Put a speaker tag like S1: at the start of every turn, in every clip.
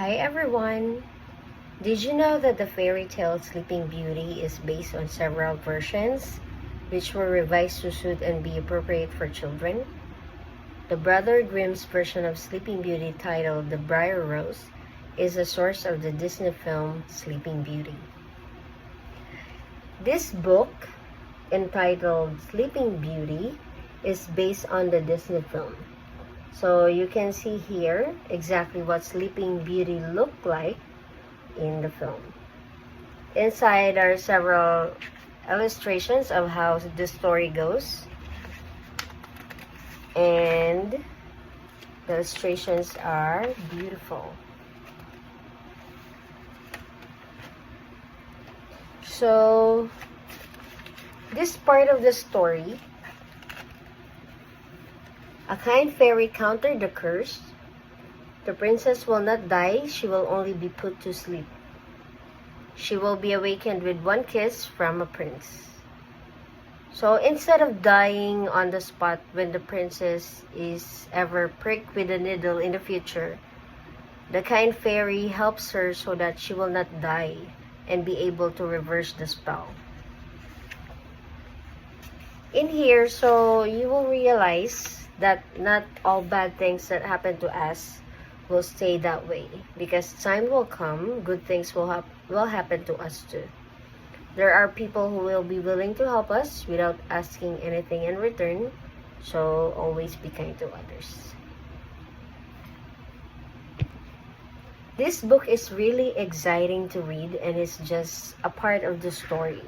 S1: Hi everyone! Did you know that the fairy tale Sleeping Beauty is based on several versions, which were revised to suit and be appropriate for children? The Brother Grimm's version of Sleeping Beauty, titled The Briar Rose, is a source of the Disney film Sleeping Beauty. This book, entitled Sleeping Beauty, is based on the Disney film. So you can see here exactly what Sleeping Beauty looked like in the film. Inside are several illustrations of how the story goes, and the illustrations are beautiful. So this part of the story, a kind fairy countered the curse. The princess will not die, she will only be put to sleep. She will be awakened with one kiss from a prince. So instead of dying on the spot when the princess is ever pricked with a needle in the future, the kind fairy helps her so that she will not die and be able to reverse the spell. In here, so you will realize that not all bad things that happen to us will stay that way, because time will come, good things will happen to us too. There are people who will be willing to help us without asking anything in return, so always be kind to others. This book is really exciting to read and is just a part of the story.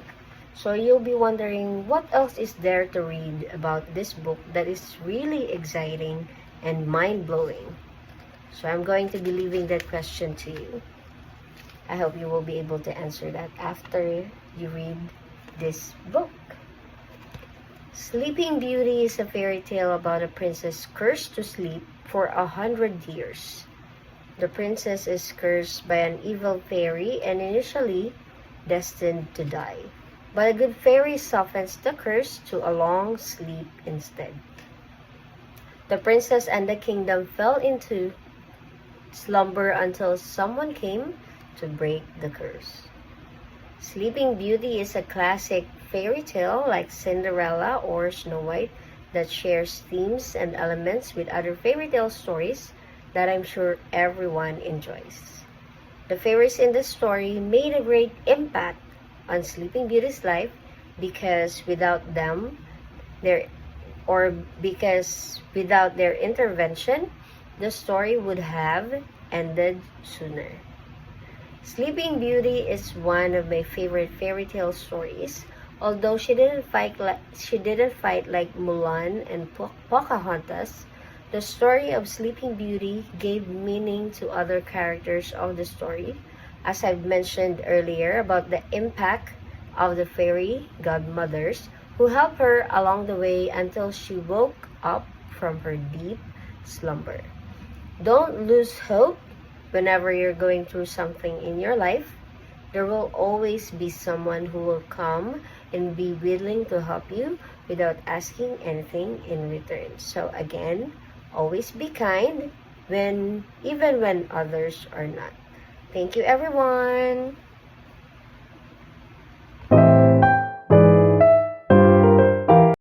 S1: So you'll be wondering what else is there to read about this book that is really exciting and mind-blowing. So I'm going to be leaving that question to you. I hope you will be able to answer that after you read this book. Sleeping Beauty is a fairy tale about a princess cursed to sleep for 100 years. The princess is cursed by an evil fairy and initially destined to die. But a good fairy softens the curse to a long sleep instead. The princess and the kingdom fell into slumber until someone came to break the curse. Sleeping Beauty is a classic fairy tale like Cinderella or Snow White that shares themes and elements with other fairy tale stories that I'm sure everyone enjoys. The fairies in the story made a great impact on Sleeping Beauty's life because without their intervention, the story would have ended sooner. Sleeping Beauty is one of my favorite fairy tale stories. Although she didn't fight like Mulan and Pocahontas, the story of Sleeping Beauty gave meaning to other characters of the story, as I've mentioned earlier about the impact of the fairy godmothers who helped her along the way until she woke up from her deep slumber. Don't lose hope whenever you're going through something in your life. There will always be someone who will come and be willing to help you without asking anything in return. So again, always be kind even when others are not. Thank you, everyone.